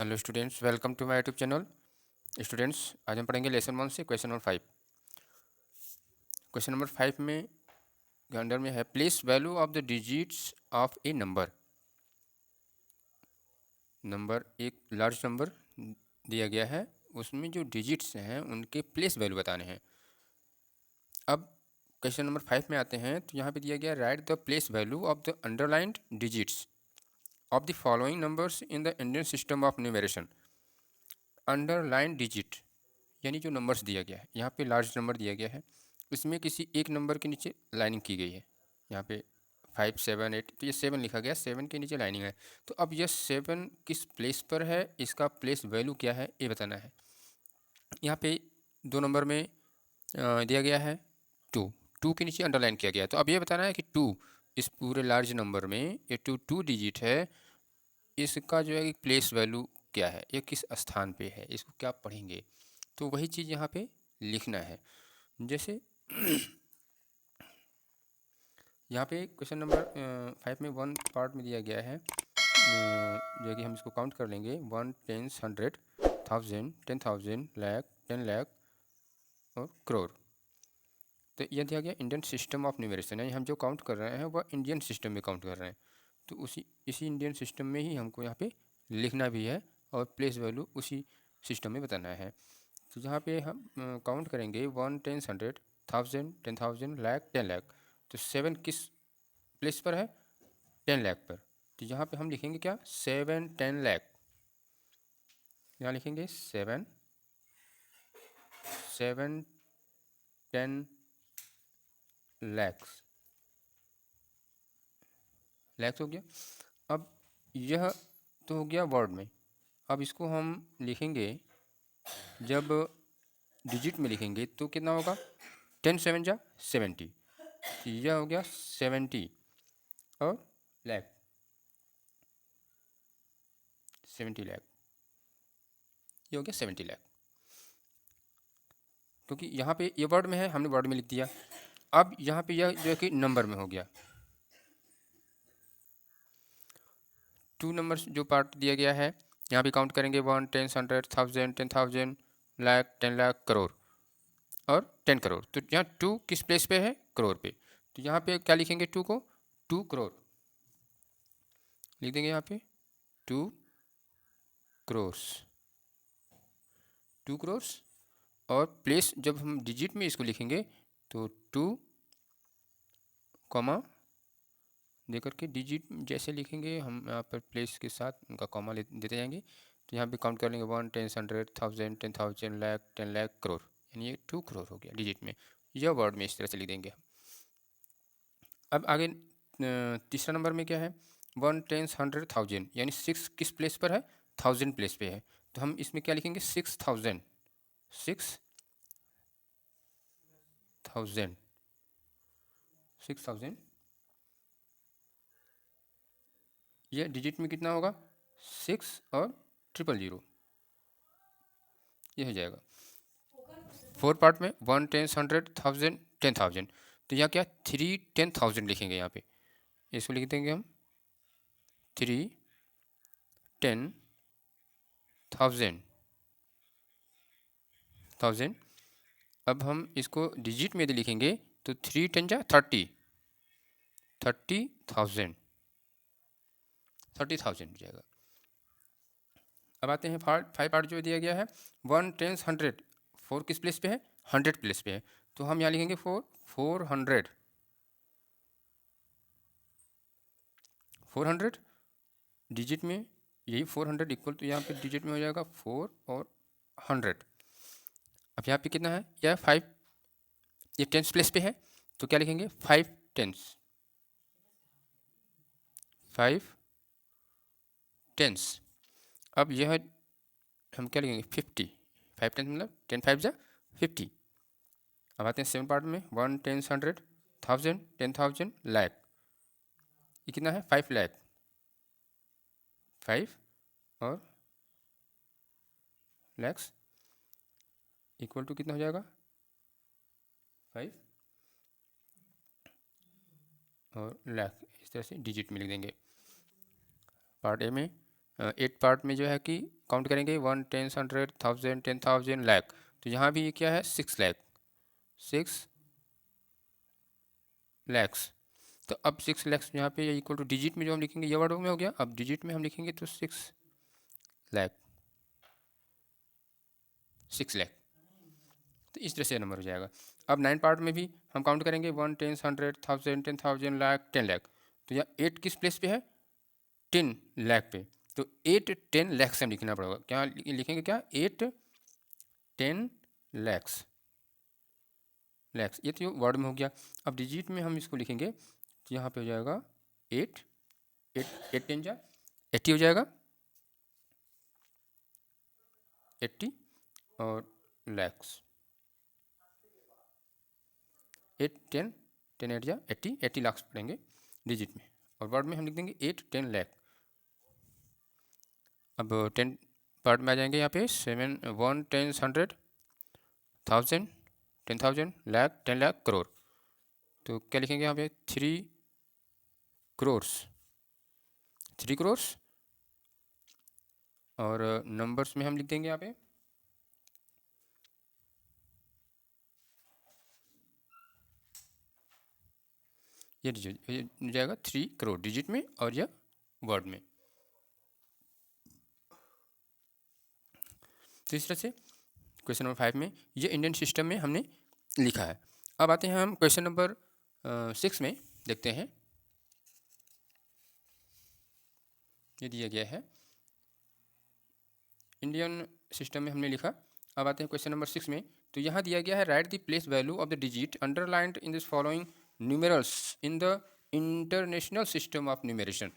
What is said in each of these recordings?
Hello students, welcome to my YouTube channel. Students, आज हम पढ़ेंगे लेसन 1 से क्वेश्चन नंबर 5। क्वेश्चन नंबर 5 में के अंदर में है place value of the digits of A number. Number एक लार्ज नंबर दिया गया है, उसमें जो डिजिट्स हैं उनके प्लेस वैल्यू बताने हैं। अब क्वेश्चन नंबर 5 में आते हैं तो यहाँ पे दिया गया right the place value of the underlined digits of the following numbers in the Indian system of numeration. Underline digit यानी जो नंबर्स दिया गया है, यहाँ पे लार्ज नंबर दिया गया है, इसमें किसी एक नंबर के नीचे लाइनिंग की गई है। यहाँ पे 5, 7, 8, तो ये 7 लिखा गया, 7 के नीचे लाइनिंग है। तो अब यह 7 किस प्लेस पर है, इसका प्लेस वैल्यू क्या है ये बताना है। यहाँ पे दो नंबर में दिया गया है 2, 2 के नीचे अंडरलाइन किया गया है। तो अब ये बताना है कि 2 इस पूरे लार्ज नंबर में ये 2 डिजिट है, इसका जो है प्लेस वैल्यू क्या है, ये किस स्थान पे है, इसको क्या पढ़ेंगे। तो वही चीज़ यहाँ पे लिखना है। जैसे यहाँ पे क्वेश्चन नंबर 5 में 1 पार्ट में दिया गया है, जो कि हम इसको काउंट कर लेंगे 1, 10, 100, 1000, 10,000, लाख, 10 लाख और करोड़। तो यह दिया गया इंडियन सिस्टम ऑफ न्यूमरेशन, यानी हम जो काउंट कर रहे हैं वह इंडियन सिस्टम में काउंट कर रहे हैं। तो इसी इंडियन सिस्टम में ही हमको यहाँ पे लिखना भी है और प्लेस वैल्यू उसी सिस्टम में बताना है। तो जहाँ पे हम काउंट करेंगे 1, 10, 100, 1000, 10,000, लाख, 10 लाख। तो 7 किस प्लेस पर है, 10 लाख पर। तो यहाँ पे हम लिखेंगे क्या, 7, 10 लाख। यहाँ लिखेंगे 7, 7, 10 लैक्स, लैक्स हो गया। अब यह तो हो गया वर्ड में। अब इसको हम लिखेंगे, जब डिजिट में लिखेंगे तो कितना होगा, 10 7 जा 70। यह हो गया 70 और लैख, 70 लाख, ये हो गया 70 लाख। क्योंकि यहाँ पे ये वर्ड में है, हमने वर्ड में लिख दिया। अब यहाँ पे यह जो है कि नंबर में हो गया, 2 नंबर्स जो पार्ट दिया गया है, यहाँ पे काउंट करेंगे 1, 10, 100, 1000, 10,000, लाख, 10 लाख, करोड़ और 10 करोड़। तो यहाँ 2 किस प्लेस पे है, करोड़ पे। तो यहाँ पे क्या लिखेंगे, 2 को 2 करोड़ लिख देंगे। यहाँ पे 2 करोर्स, 2 करोर्स। और प्लेस जब हम डिजिट में इसको लिखेंगे तो 2 कॉमा देकर के डिजिट जैसे लिखेंगे हम, यहाँ पर प्लेस के साथ उनका कॉमा देते जाएंगे। तो यहाँ पे काउंट कर लेंगे 1, 10, 100, 1000, 10,000, लाख, 10 लाख, करोड़, यानी ये 2 करोड़ हो गया डिजिट में। यह वर्ड में इस तरह से लिख देंगे हम। अब आगे तीसरा नंबर में क्या है, 1, 10, 100, 1000, यानी 6 किस प्लेस पर है, 1000 प्लेस पे है। तो हम इसमें क्या लिखेंगे, 6,000, 6,000, 6,000। ये डिजिट में कितना होगा, 6 और 000, ये हो जाएगा। 4 पार्ट में 1, 10, 100, 1000, 10,000। तो यहाँ क्या 3, 10,000 लिखेंगे। यहाँ पे इसको लिख देंगे हम 3, 10,000, 1000। अब हम इसको डिजिट में यदि लिखेंगे तो 3 10 जा 30, 30,000, 30,000 हो जाएगा। अब आते हैं 5 पार्ट जो दिया गया है, 1, 10, 100, 4 किस प्लेस पे है, 100 प्लेस पे है। तो हम यहाँ लिखेंगे 400, 400 डिजिट में, यही 400 इक्वल तो यहाँ पे डिजिट में हो जाएगा 4 और 100। अब यहाँ पे कितना है, यह 5, ये टेंस प्लेस पे है। तो क्या लिखेंगे, 5 टेंस, 5 टेंस। अब यह हम क्या लिखेंगे, 50, 5 टेंस मतलब 10 5 जा 50। अब आते हैं 7 पार्ट में, 1, 10, 100, 1000, 10,000, लाख। ये कितना है, 5 लाख, 5 और लैक्स इक्वल टू कितना हो जाएगा, 5 और लाख। इस तरह से डिजिट में लिख देंगे। पार्ट ए में 8 पार्ट में जो है कि काउंट करेंगे 1, 10, 100, 1000, 10,000, लाख। तो यहाँ भी ये क्या है 6 लाख, 6 लैक्स। तो अब 6 लैक्स यहाँ पे इक्वल टू डिजिट में जो हम लिखेंगे ये वर्ड में हो गया। अब डिजिट में हम लिखेंगे तो 6 लाख, 6 लाख। तो इस तरह से नंबर हो जाएगा। अब 9 पार्ट में भी हम काउंट करेंगे 1, 10, 100, 1000, 10,000, लाख, 10 लाख। तो यहाँ 8 किस प्लेस पे है 10 लाख पे। तो 8 10 लाख से हम लिखना पड़ेगा। क्या लिखेंगे क्या 8 10 लैक्स, लैक्स। ये तो वर्ड में हो गया। अब डिजिट में हम इसको लिखेंगे तो यहाँ पे हो जाएगा 8 8 8 10 जा 80 हो जाएगा, 80 और लैक्स। 8 10 10 8 जा 80 80 लाख पढ़ेंगे डिजिट में। और वर्ड में हम लिख देंगे 8 10 लाख। अब 10 पार्ट में आ जाएंगे यहाँ पे 7 1 10 100 1000 10,000 लाख 10 लाख करोड़। तो क्या लिखेंगे यहाँ पे 3 करोर्स, 3 करोर्स। और नंबर्स में हम लिख देंगे यहाँ पे ये हो जाएगा 3 करोड़ डिजिट में और यह वर्ड में। तो इस तरह से क्वेश्चन नंबर 5 में ये इंडियन सिस्टम में हमने लिखा है। अब आते हैं हम क्वेश्चन नंबर 6 में, देखते हैं। ये दिया गया है इंडियन सिस्टम में हमने लिखा। अब आते हैं क्वेश्चन नंबर 6 में। तो यहाँ दिया गया है write the place value of the digit underlined in this following numerals in the international system of numeration.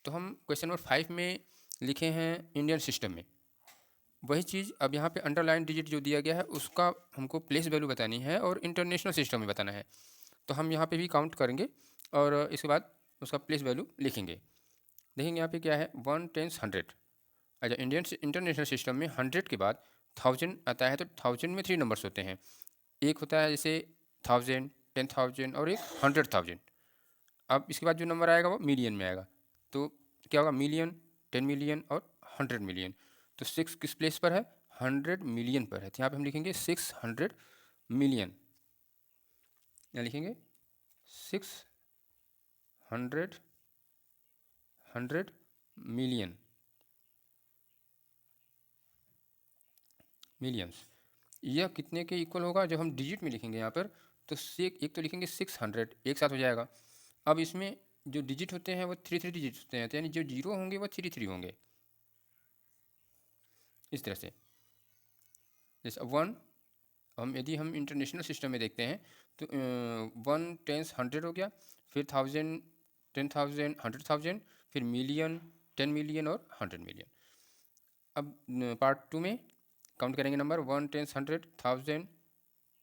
तो हम क्वेश्चन नंबर 5 में लिखे हैं इंडियन सिस्टम में, वही चीज़ अब यहाँ पे अंडरलाइन डिजिट जो दिया गया है उसका हमको प्लेस वैल्यू बतानी है और इंटरनेशनल सिस्टम में बताना है। तो हम यहाँ पे भी काउंट करेंगे और इसके बाद उसका प्लेस वैल्यू लिखेंगे। देखेंगे यहाँ पे क्या है 1 10 100। अच्छा, इंडियन इंटरनेशनल सिस्टम में 100 के बाद 1000 आता है। तो 1000 में 3 नंबर्स होते हैं। एक होता है जैसे 1000 10,000 और एक 100,000। अब इसके बाद जो नंबर आएगा वो मिलियन में आएगा। तो क्या होगा मिलियन 10 मिलियन और 100 मिलियन। तो 6 किस प्लेस पर है 100 मिलियन पर है। तो यहाँ पे हम लिखेंगे 600 मिलियन। यहाँ लिखेंगे 600 100 मिलियन, मिलियंस। यह कितने के इक्वल होगा जब हम डिजिट में लिखेंगे यहाँ पर। तो एक तो लिखेंगे 600 एक साथ हो जाएगा। अब इसमें जो डिजिट होते हैं वो 3 डिजिट होते हैं, तो यानी जो जीरो होंगे वो 3 होंगे इस तरह से। जैसे 1 हम यदि हम इंटरनेशनल सिस्टम में देखते हैं तो 1 10 100 हो गया, फिर 1000 10,000 100,000, फिर मिलियन 10 मिलियन और 100 मिलियन। अब पार्ट 2 में काउंट करेंगे नंबर 1 10 100 1000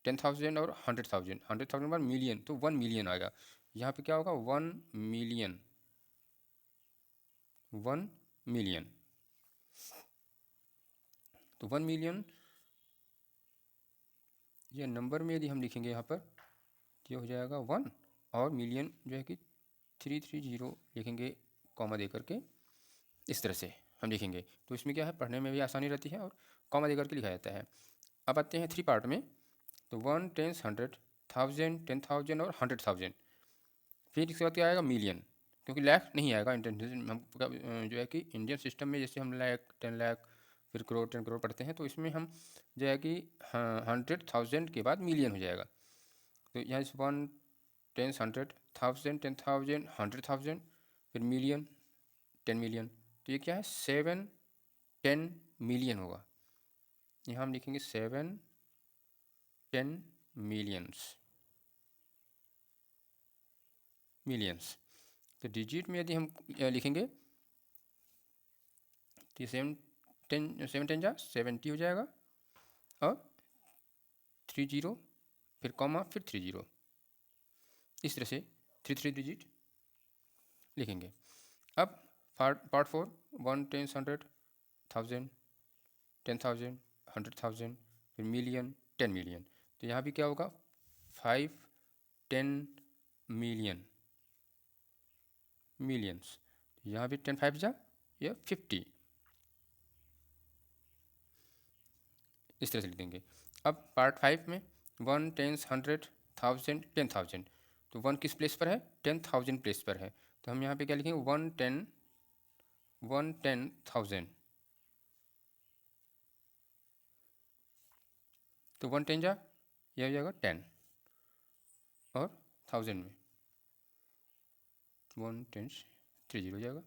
10,000 और 100,000। 100,000 बार मिलियन तो 1 मिलियन आएगा। यहाँ पे क्या होगा 1 मिलियन, 1 मिलियन। तो 1 मिलियन ये नंबर में यदि हम लिखेंगे यहाँ पर तो ये हो जाएगा 1 और मिलियन जो है कि 330 लिखेंगे कॉमा दे करके। इस तरह से हम लिखेंगे तो इसमें क्या है पढ़ने में भी आसानी रहती है और कॉमा दे करके लिखा जाता है। अब आते हैं 3 पार्ट में। तो 1 10 100 1000 10,000 और 100,000। फिर इसके बाद क्या आएगा मिलियन, क्योंकि लाख नहीं आएगा इंटरनेशनल हम जो है कि इंडियन सिस्टम में जैसे हम लाख 10 लाख फिर करोड़ 10 करोड़ पढ़ते हैं, तो इसमें हम जो है कि 100,000 के बाद मिलियन हो जाएगा। तो यहाँ 1 10 100 1000 10,000 100,000 फिर मिलियन 10 मिलियन। तो ये क्या है 7 10 मिलियन होगा। यहाँ हम लिखेंगे 7 10 मिलियंस, मिलियंस। तो डिजिट में यदि हम लिखेंगे तो 7 10 जा 70 हो जाएगा और 30 फिर कॉमा फिर 30। इस तरह से 3 डिजिट लिखेंगे। अब पार्ट 4 1 10 100 1000 10,000 100,000 फिर मिलियन 10 मिलियन। तो यहाँ भी क्या होगा 5 10 मिलियन, मिलियंस। यहाँ भी 10 5 जा या 50, इस तरह से लिख देंगे। अब पार्ट 5 में 1, 10, 100, 1000, 10,000, तो 1 किस प्लेस पर है? 10,000 प्लेस पर है, तो हम यहाँ पे क्या लिखेंगे? 110,000, तो 1 10 जा, यह हो जाएगा 10, और 1000 में 1 10 30 हो जाएगा।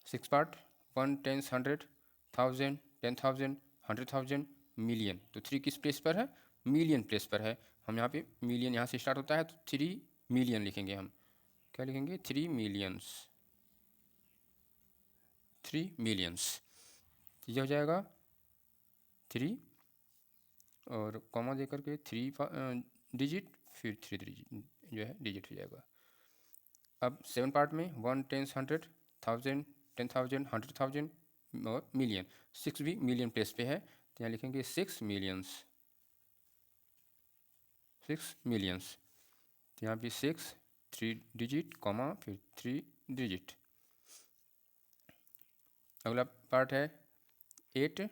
6 पार्ट 1 10 100 1000 10,000 100,000 मिलियन, तो 3 किस प्लेस पर है? मिलियन प्लेस पर है। हम यहाँ पे मिलियन यहाँ से स्टार्ट होता है, तो 3 मिलियन लिखेंगे। हम क्या लिखेंगे? 3 मिलियंस, 3 मिलियंस, यह हो जाएगा 3 और कॉमा दे करके 3 डिजिट, फिर 3 डिजिट जो है डिजिट हो जाएगा। अब 7 पार्ट में 1 10 100 1000 10,000 100,000 और मिलियन, 6 भी मिलियन प्लेस पे है, तो यहाँ लिखेंगे 6 मिलियंस, 6 मिलियंस, तो यहाँ भी 6 3 डिजिट कॉमा फिर 3 डिजिट। अगला पार्ट है 8,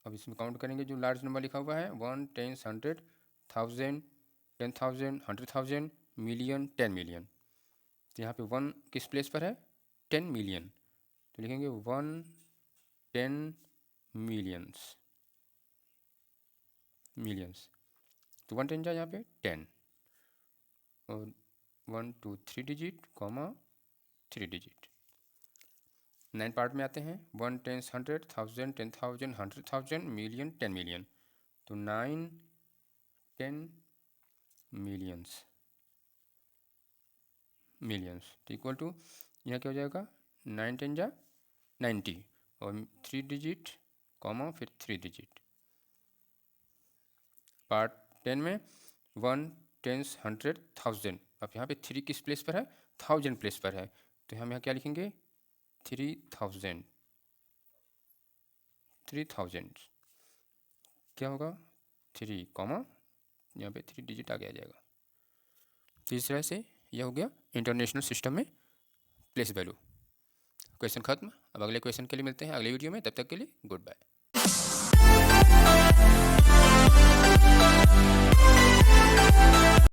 अब इसमें काउंट करेंगे जो लार्ज नंबर लिखा हुआ है 1 10 100 1000 10,000 100,000 मिलियन 10 मिलियन, तो यहाँ पे 1 किस प्लेस पर है? 10 मिलियन, तो लिखेंगे 1 10 मिलियंस, मिलियंस, तो 1 10 जा यहाँ पे 10, और 1 2 3 डिजिट कॉमा 3 डिजिट। 9 पार्ट में आते हैं 1 10 100 1000 10,000 100,000 मिलियन 10 मिलियन, तो 9 10 मिलियंस, मिलियंस, तो इक्वल टू यहाँ क्या हो जाएगा? 9 10 जा 90, और 3 डिजिट कॉमा फिर 3 डिजिट। पार्ट 10 में 1 10 100 1000, अब यहाँ पे 3 किस प्लेस पर है? 1000 प्लेस पर है, तो हम यहाँ क्या लिखेंगे? 3000, 3000, क्या होगा? 3 कॉमा यहाँ पे 3 डिजिट आगे आ जाएगा। तो इस तरह से यह हो गया इंटरनेशनल सिस्टम में प्लेस वैल्यू। क्वेश्चन खत्म। अब अगले क्वेश्चन के लिए मिलते हैं अगले वीडियो में, तब तक के लिए गुड बाय।